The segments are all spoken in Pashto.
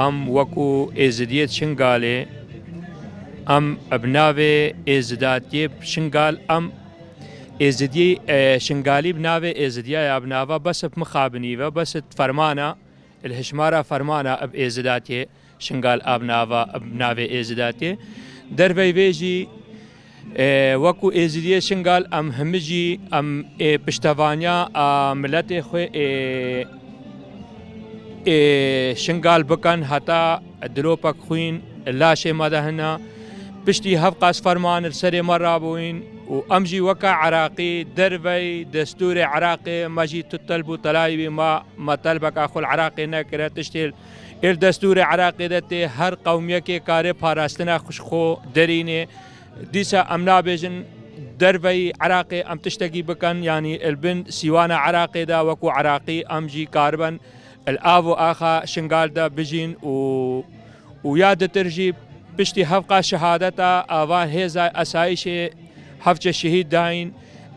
ئەم وەکو ئێزدیت شنگالێ ئەم بناوێ ئێزداتیێ شنگال ئەم ئێزدی شنگالی بناوێ ئێزدیایە بناوە بەسب مخابنیوە بەست فەرمانە الهشمارە فەرمانە ئەب ئێزداتێ شنگال ئابناوە بناوێ ئێزداتێ دەربەی وێژی وەکو ئێزدیە شنگال ئەم هەمژی ئەم پشتەوانیا ملەتێ خوێ شنگال بکەن هەتا درۆپەک خوین لاشێ مەدەهنا پشتی هەف قاس فەرمان سەرێ مەڕابووین و ئەمژی وەکە عراقی دەربەی دەستوری عراقی مەژی تتەل بوو تەلایوی ما تەلبەکە خۆل عراقی نەکرە تشتێل ئێر دەستوری عراقی دەتێ هەر قەومیەکێ کارێ پاراستنە خوشخۆ دەرینێ دیسە ئەم نابێژن دەربەی عراقی ئەم تشتێکی بکەن ینی البن سیوانە عراقیدا وەکو عراقی ئەمژی کاربن الآب و آخا شنگالدا بژین و یادترژی پشتی هەفقا شەهادەتە ئاوان هێزا ئەسایشێ هەفچە شەهید داین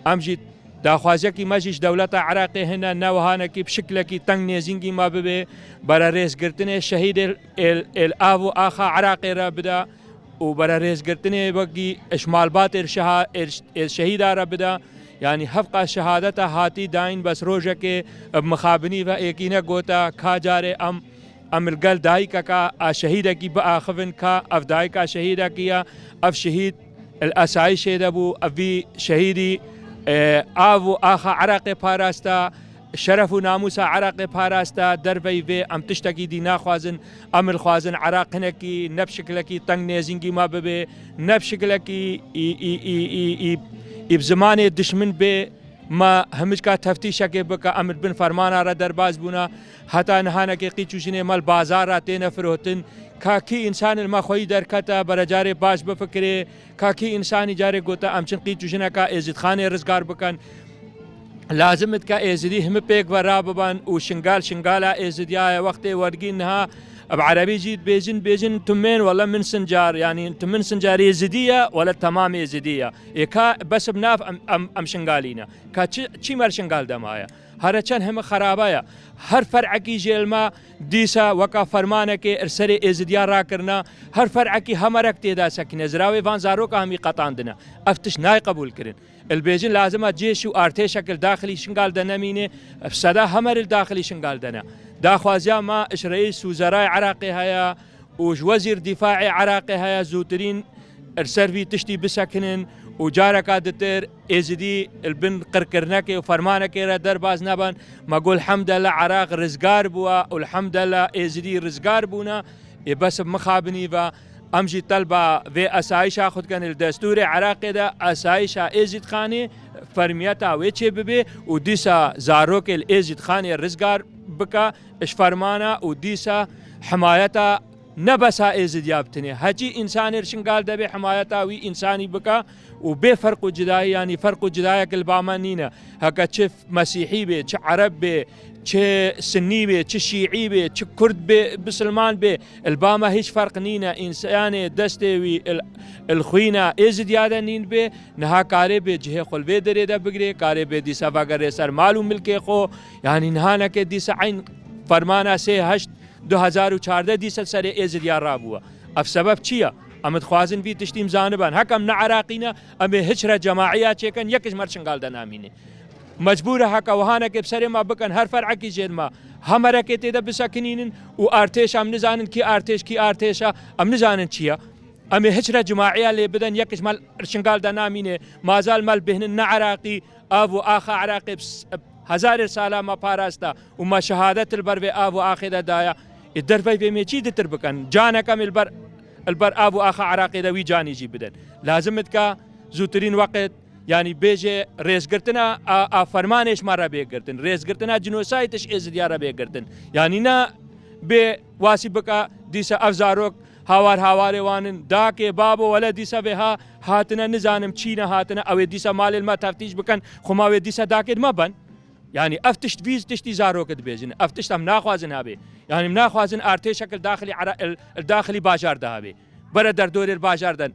ئەمژی داخوازیەکی مەژیش دەولەتە عراقی هێنە ناوهانێکی بشکلێکی تەنگ نێزینگی ما ببێ بەرە ڕێزگرتنێ شەهید الآب و آخا عراقیرە بدا و بەرە ڕێزگرتنێ وەکی ئەشمالبات شەهیدارە بدا یعنی هەفقا شەهادەتە هاتی داین بەس ڕۆژێکێ مخابنی بە ئێکینە گۆتە کاجارێ ئەم الگەل دایکەکە ئاشەهیدێکی بەئاخفن کە ئەف دایکە شەهیدەکیە ئەف شەهید ئەسایشێ دەبوو ئەڤی شەهیدی ئاو و ئاخا عراقی پاراستە شەرەف و ناموسە عراقی پاراستە دەربەی بێ ئەم تشتێکی دی ناخوازن ئەمل خوازن عراقنێکی نەبشکلێکی تەنگ نێزینگی ما ببێ نەبشکلێکی زمانێ دشمن بێ ما هەمش کات تەفتیشەکێ بکە ئەمر بن فەرمانارە دەرباز بوونە هەتا نەهانەکە قیچوژنێ مەل بازارە تێنە فرۆتن کاکی ئینسان مەخۆی دەرکەتە بەرەجارێ باش بفکرێ کاکی ئینسانی جارێ گوتە ئەمچن قیچوژنەکە ئێزیدخانێ ڕزگار بکەن لازمت کە ئێزدی هەمە پێک وەرا ببن و شنگالە ئێزدیایە وەختێ وەرگینها بعربي جيت بيجن تمين ولا من سنجار يعني من سنجار يزيدية ولا تمام يزيدية إيكا بس بناف أم شنغالينا كا شي مر شنغال دمايا هر چن هم خرابايا هر فرعكي جيلما ديسا وكا فرمانك ارسري ازديار را کرنا هر فرعكي همرك تيدا سكن زراوي فان زاروكا همي قطاندنا افتش ناي قبول كرن البيجن لازم جيش و ارتي شكل داخلي شنغال دنمينه صدا همر الداخلي شنغال دنا داخوازيا ما اش رئيس وزراء عراقي هيا وش وزير دفاعي عراقي هيا زوترين ارسرفي تشتي بسكنن وجاركا دتر ازدي البن قركرنكي وفرمانكي را درباز نبن ما قول الحمد لله عراق رزقار بوا والحمد لله ازدي رزقار بونا بس مخابني و امجي طلبه في اسايشا خد كان الدستور عراقي ده اسايشا ازد خاني فرميتا ويتشي ببي وديسا زاروك الازد خاني رزقار بكا اش فرمانا وديسا حمايتا نبسا ازد يابتني هجي انسان رشنقال دبي حمايتا وي انساني بكا وبي فرق جداي يعني فرق جداي كالبامانينا هكا تشف مسيحي بي تش عرب بي تش سني بي تش شيعي بي تش كرد بي بسلمان بي الباما هيش فرق نينا انساني دستي وي الخوينا ازد يادا نين بي نها كاري بي جهه خل بي دري دا بگري كاري بي ديسا فاگر سر مالو ملكي خو يعني نهانا كي ديسا عين فرمانا سي هشت 2014 دیسە سەرێ ئێزدیا ڕابووە ئەف سەبەب چییە؟ ئەمت خوازن بی تشتیم زانبان هەکەم نە عراقینە ئەمێ هچرە جەماعیا چێکەن یەکش مەرشنگال دەنامینێ مەجبورە هەکەوەهانەکە بسەرێما بکەن هەر فەرعەکی ژێرما هەمەرەکێ تێدە بسەکنینن و ئارتێش ئەم نزانن کی ئارتێشە ئەم نزانن چییە؟ ئەمێ هچرە جماعیا لێ بدەن یەکش مەرشنگال دەنامینێ مازال مەل بهنن نە عراقی ئاو و ئاخا عراقی هزار سالا ما پاراستا و ما شهادت البر و آب و آخر دایا الدربي في ميشي دتر بكن جانا كم البر آب و آخر عراقي دوي جاني جي بدن لازمت كا زوترين وقت يعني بيجي ريس قرتنا فرمانش مرة بيقرتن ريس قرتنا جنوسايتش ازديارة بيقرتن يعني نا بواسي بكا ديسا افزاروك هاوار وانن داكي بابو ولا ديسا بها هاتنا نزانم تشينا هاتنا او ديسا مال الما تفتيش بكن خماوي ديسا داكي ما بن يعني افتشت فيز تشتي زاروك دبيجن افتشت ام ناخوازن هابي يعني ناخوازن ارتي شكل داخلي الداخلي باجار ده هابي برا در دور الباجار دن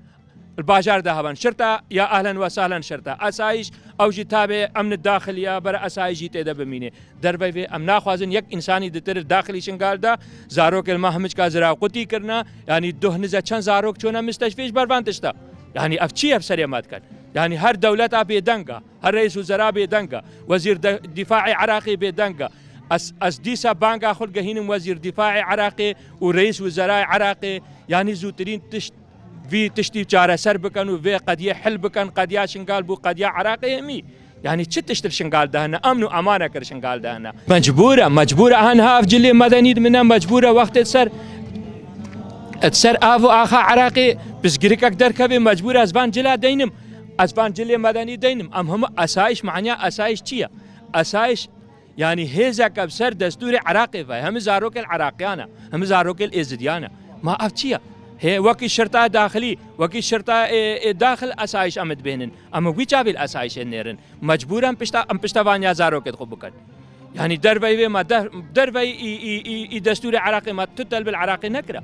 الباجار ده هبن شرطة يا أهلا وسهلا شرطة أسايش أو جي تابع أمن الداخلية برا أسايش جي تيدا بمينه دربي في أمنا خوازن يك إنساني دتر داخلي شنگال دا زاروك المهمج کا زرا قطي کرنا يعني دهنزة چند زاروك چونا مستشفيش بربانتشتا يعني أفشي أفسر يمات كان يعني هر دولة بيدنگا هر رئيس وزراء بيدنگا وزير دفاع عراقي بيدنگا اس ديسا بانگا خلق هينم وزير دفاع عراقي ورئيس وزراء عراقي يعني زوترين في تشتي چاره سر بکن و في قضیه حل بکن قضیه شنگال بو قضیه عراقي همي يعني چه تشتر شنگال دهنا امن و امانه کر شنگال دهنا مجبوره هنها افجلي مدني منا مجبوره وقت تسر افو اخا عراقي بس گريكك دركبي مجبوره ازبان جلا دينم ازبان جلي مدني دينم هم اسايش معناه اسايش چيه اسايش يعني هيزك بسر دستور عراقي هم زاروك العراقيانا هم زاروك الازديانا ما افتشيه هي وكي الشرطة داخلي وكي الشرطة داخل أسايش أمد بينن أما ويجابي الأسايش النيرن مجبورا بشتا وانيا زارو كده خبكن يعني دربي ما دربي دستور عراقي ما تطلب العراقي نكره